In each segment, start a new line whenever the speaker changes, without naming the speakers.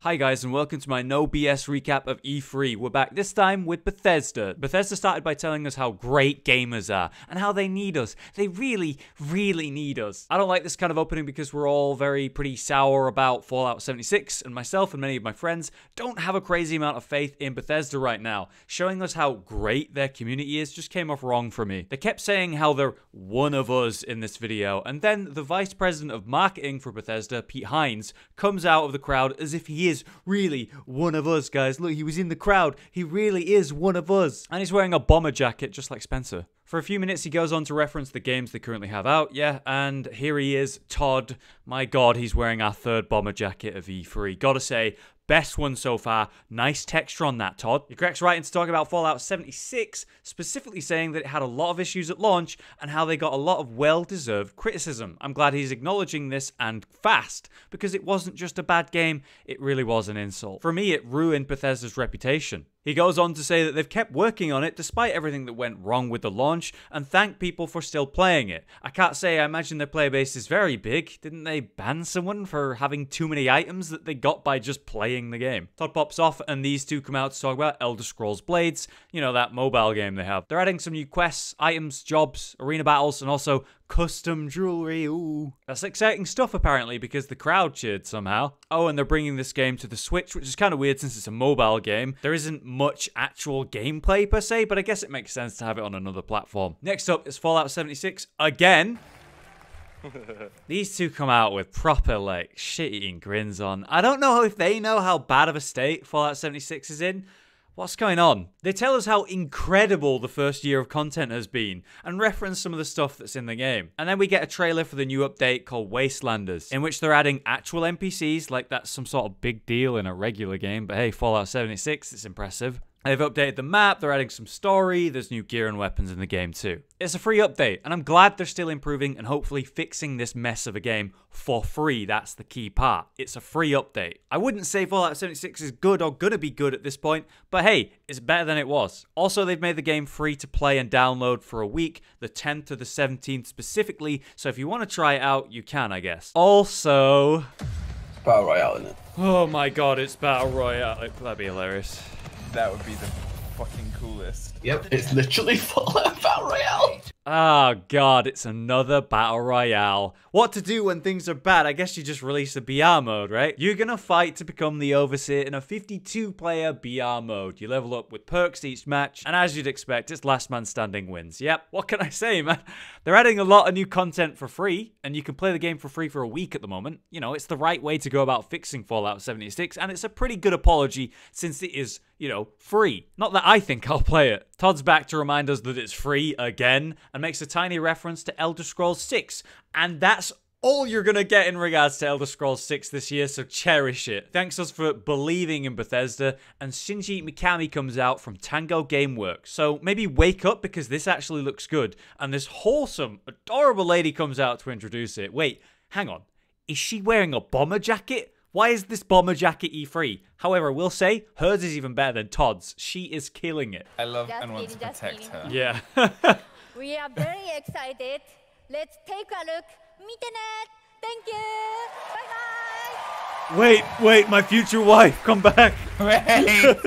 Hi guys, and welcome to my no BS recap of E3. We're back this time with Bethesda. Bethesda started by telling us how great gamers are and how they need us. They really, really need us. I don't like this kind of opening because we're all pretty sour about Fallout 76, and myself and many of my friends don't have a crazy amount of faith in Bethesda right now. Showing us how great their community is just came off wrong for me. They kept saying how they're one of us in this video, and then the vice president of marketing for Bethesda, Pete Hines, comes out of the crowd as if he is really one of us, guys. Look, he was in the crowd. He really is one of us. And he's wearing a bomber jacket just like Spencer. For a few minutes, he goes on to reference the games they currently have out, and here he is, Todd. My god, he's wearing our third bomber jacket of E3. Gotta say, best one so far. Nice texture on that, Todd. He cracks right into talking about Fallout 76, specifically saying that it had a lot of issues at launch and how they got a lot of well-deserved criticism. I'm glad he's acknowledging this, and fast, because it wasn't just a bad game, it really was an insult. For me, it ruined Bethesda's reputation. He goes on to say that they've kept working on it despite everything that went wrong with the launch, and thank people for still playing it. I can't say I imagine their player base is very big. Didn't they ban someone for having too many items that they got by just playing the game? Todd pops off and these two come out to talk about Elder Scrolls Blades, you know, that mobile game they have. They're adding some new quests, items, jobs, arena battles, and also custom jewelry. Ooh. That's exciting stuff apparently because the crowd cheered somehow. Oh, and they're bringing this game to the Switch, which is kind of weird since it's a mobile game. There isn't much actual gameplay per se, but I guess it makes sense to have it on another platform. Next up is Fallout 76 again. These two come out with proper, like, shit-eating grins on. I don't know if they know how bad of a state Fallout 76 is in. What's going on? They tell us how incredible the first year of content has been and reference some of the stuff that's in the game. And then we get a trailer for the new update called Wastelanders, in which they're adding actual NPCs like that's some sort of big deal in a regular game. But hey, Fallout 76, it's impressive. They've updated the map, they're adding some story, there's new gear and weapons in the game too. It's a free update, and I'm glad they're still improving and hopefully fixing this mess of a game for free. That's the key part. It's a free update. I wouldn't say Fallout 76 is good or gonna be good at this point, but hey, it's better than it was. Also, they've made the game free to play and download for a week, the 10th to the 17th specifically, so if you want to try it out, you can, I guess. Also...
It's Battle Royale, isn't it?
Oh my god, it's Battle Royale. That'd be hilarious.
That would be the fucking coolest.
Yep, it's literally Fallout Battle Royale.
Oh god, it's another Battle Royale. What to do when things are bad? I guess you just release a BR mode, right? You're gonna fight to become the Overseer in a 52-player BR mode. You level up with perks each match, and as you'd expect, it's last man standing wins. Yep, what can I say, man? They're adding a lot of new content for free, and you can play the game for free for a week at the moment. You know, it's the right way to go about fixing Fallout 76, and it's a pretty good apology since it is, you know, free. Not that I think I'll play it. Todd's back to remind us that it's free again, and makes a tiny reference to Elder Scrolls 6. And that's all you're gonna get in regards to Elder Scrolls 6 this year, so cherish it. Thanks us for believing in Bethesda, and Shinji Mikami comes out from Tango Gameworks. So maybe wake up because this actually looks good, and this wholesome, adorable lady comes out to introduce it. Wait, hang on. Is she wearing a bomber jacket? Why is this bomber jacket E3? However, we'll say hers is even better than Todd's. She is killing it.
I love and want to protect her.
Yeah.
We are very excited. Let's take a look. Internet. Thank you. Bye-bye.
Wait, my future wife, come back.
Wait.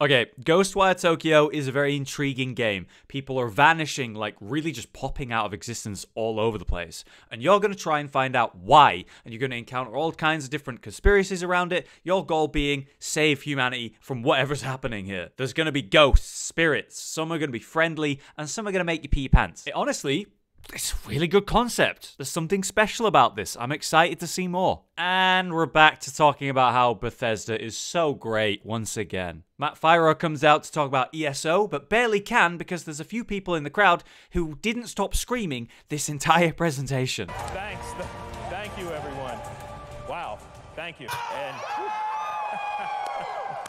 Okay, Ghostwire Tokyo is a very intriguing game. People are vanishing, like really just popping out of existence all over the place. And you're going to try and find out why. And you're going to encounter all kinds of different conspiracies around it. Your goal being save humanity from whatever's happening here. There's going to be ghosts, spirits. Some are going to be friendly, and some are going to make you pee your pants. Honestly, it's a really good concept. There's something special about this. I'm excited to see more. And we're back to talking about how Bethesda is so great once again. Matt Fyro comes out to talk about ESO, but barely can because there's a few people in the crowd who didn't stop screaming this entire presentation.
Thanks. Thank you, everyone. Wow. Thank you. And...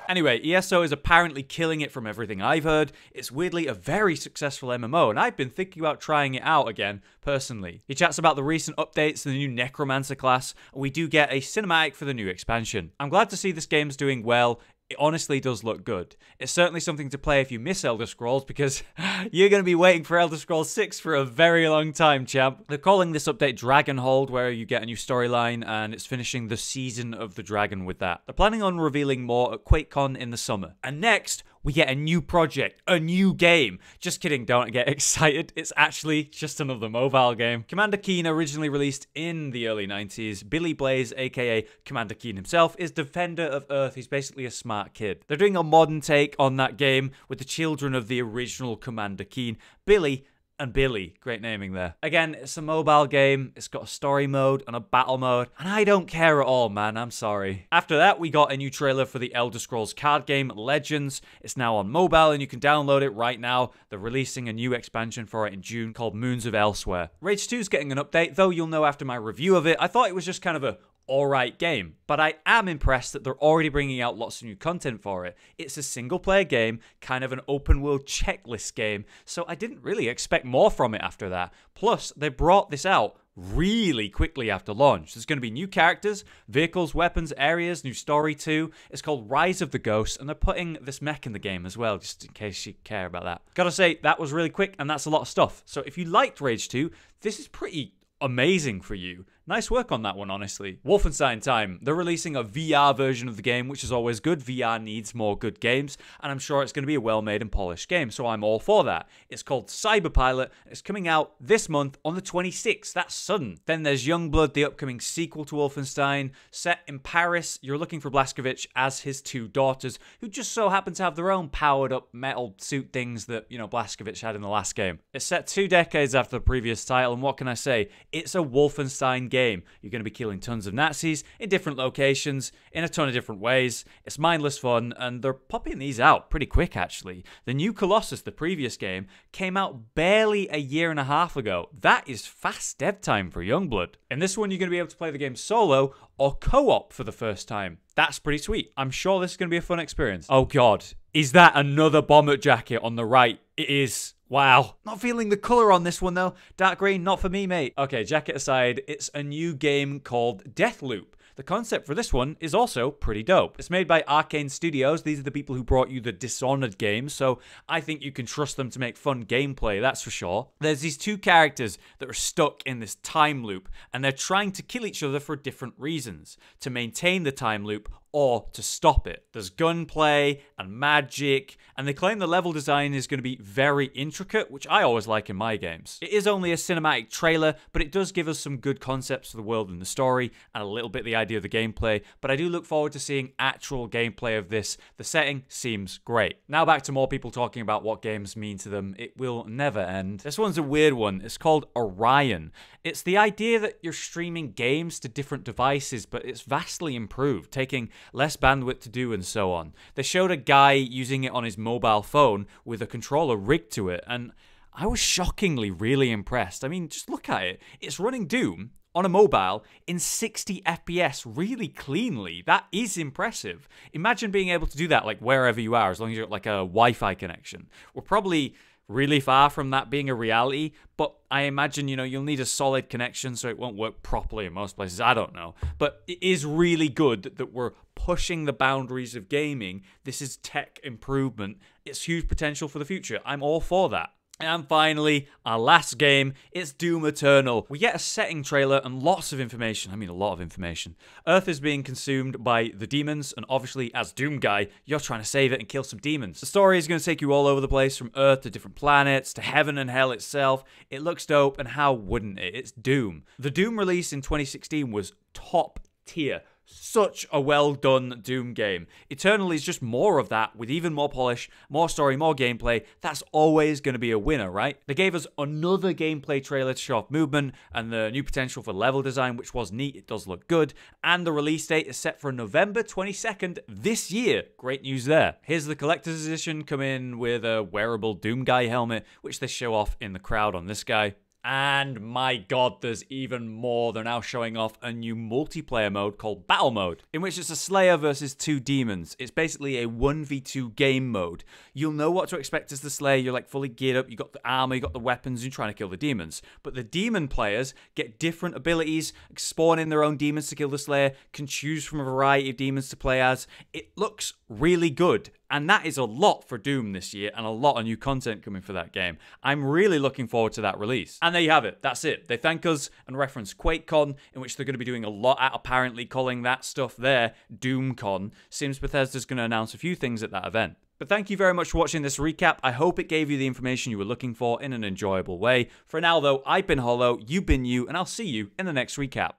Anyway, ESO is apparently killing it from everything I've heard. It's weirdly a very successful MMO, and I've been thinking about trying it out again, personally. He chats about the recent updates to the new Necromancer class, and we do get a cinematic for the new expansion. I'm glad to see this game's doing well. it honestly does look good. It's certainly something to play if you miss Elder Scrolls, because you're going to be waiting for Elder Scrolls 6 for a very long time, champ. They're calling this update Dragonhold, where you get a new storyline, and it's finishing the Season of the Dragon with that. They're planning on revealing more at QuakeCon in the summer. And next, we get a new project, a new game. Just kidding, don't get excited. It's actually just another mobile game. Commander Keen, originally released in the early 90s. Billy Blaze, aka Commander Keen himself, is Defender of Earth. He's basically a smart kid. They're doing a modern take on that game with the children of the original Commander Keen, Billy and Billy. Great naming there. Again, it's a mobile game. It's got a story mode and a battle mode, and I don't care at all, man. I'm sorry. After that, we got a new trailer for the Elder Scrolls card game, Legends. It's now on mobile, and you can download it right now. They're releasing a new expansion for it in June called Moons of Elsewhere. Rage 2 is getting an update, though you'll know after my review of it. I thought it was just kind of a alright game, but I am impressed that they're already bringing out lots of new content for it. It's a single player game, kind of an open world checklist game, so I didn't really expect more from it after that. Plus, they brought this out really quickly after launch. There's going to be new characters, vehicles, weapons, areas, new story too. It's called Rise of the Ghost, and they're putting this mech in the game as well, just in case you care about that. Gotta say, that was really quick, and that's a lot of stuff. So if you liked Rage 2, this is pretty amazing for you. Nice work on that one, honestly. Wolfenstein time. They're releasing a VR version of the game, which is always good. VR needs more good games, and I'm sure it's going to be a well-made and polished game, so I'm all for that. It's called Cyberpilot. It's coming out this month on the 26th. That's sudden. Then there's Youngblood, the upcoming sequel to Wolfenstein. Set in Paris, you're looking for Blazkowicz as his two daughters, who just so happen to have their own powered-up metal suit things that, you know, Blazkowicz had in the last game. It's set 2 decades after the previous title, and what can I say? It's a Wolfenstein game. You're going to be killing tons of Nazis in different locations in a ton of different ways. It's mindless fun, and they're popping these out pretty quick, actually. The new Colossus, the previous game, came out barely a year and a half ago. That is fast dev time for Youngblood. In this one, you're going to be able to play the game solo or co-op for the first time. That's pretty sweet. I'm sure this is going to be a fun experience. Oh god, is that another bomber jacket on the right? It is. Wow. Not feeling the colour on this one though. Dark green, not for me, mate. Okay, jacket aside, it's a new game called Deathloop. The concept for this one is also pretty dope. It's made by Arcane Studios. These are the people who brought you the Dishonored games, so I think you can trust them to make fun gameplay, that's for sure. There's these two characters that are stuck in this time loop, and they're trying to kill each other for different reasons. To maintain the time loop, or to stop it. There's gunplay and magic, and they claim the level design is going to be very intricate, which I always like in my games. It is only a cinematic trailer, but it does give us some good concepts for the world and the story, and a little bit the idea of the gameplay, but I do look forward to seeing actual gameplay of this. The setting seems great. Now back to more people talking about what games mean to them. It will never end. This one's a weird one. It's called Orion. It's the idea that you're streaming games to different devices, but it's vastly improved, taking less bandwidth to do and so on. They showed a guy using it on his mobile phone with a controller rigged to it, and I was shockingly really impressed. I mean, just look at it. It's running Doom on a mobile in 60 FPS really cleanly. That is impressive. Imagine being able to do that like wherever you are, as long as you've got like a Wi-Fi connection. We're probably really far from that being a reality, but I imagine, you know, you'll need a solid connection so it won't work properly in most places. I don't know. But it is really good that we're pushing the boundaries of gaming. This is tech improvement. It's huge potential for the future. I'm all for that. And finally, our last game, it's Doom Eternal. We get a setting trailer and lots of information. I mean, a lot of information. Earth is being consumed by the demons, and obviously, as Doom guy, you're trying to save it and kill some demons. The story is going to take you all over the place, from Earth to different planets, to heaven and hell itself. It looks dope, and how wouldn't it? It's Doom. The Doom release in 2016 was top tier. Such a well done Doom game. Eternal is just more of that, with even more polish, more story, more gameplay. That's always going to be a winner, right? They gave us another gameplay trailer to show off movement and the new potential for level design, which was neat. It does look good. And the release date is set for November 22nd this year. Great news there. Here's the collector's edition, come in with a wearable Doom guy helmet, which they show off in the crowd on this guy. And my god, there's even more. They're now showing off a new multiplayer mode called Battle Mode, in which it's a Slayer versus 2 demons. It's basically a 1v2 game mode. You'll know what to expect as the Slayer. You're like fully geared up, you got the armor, you got the weapons, you're trying to kill the demons. But the demon players get different abilities, spawn in their own demons to kill the Slayer, can choose from a variety of demons to play as. It looks really good. And that is a lot for Doom this year and a lot of new content coming for that game. I'm really looking forward to that release. And there you have it. That's it. They thank us and reference QuakeCon, in which they're going to be doing a lot at apparently calling that stuff there DoomCon. Seems Bethesda's going to announce a few things at that event. But thank you very much for watching this recap. I hope it gave you the information you were looking for in an enjoyable way. For now, though, I've been Hollow, you've been you, and I'll see you in the next recap.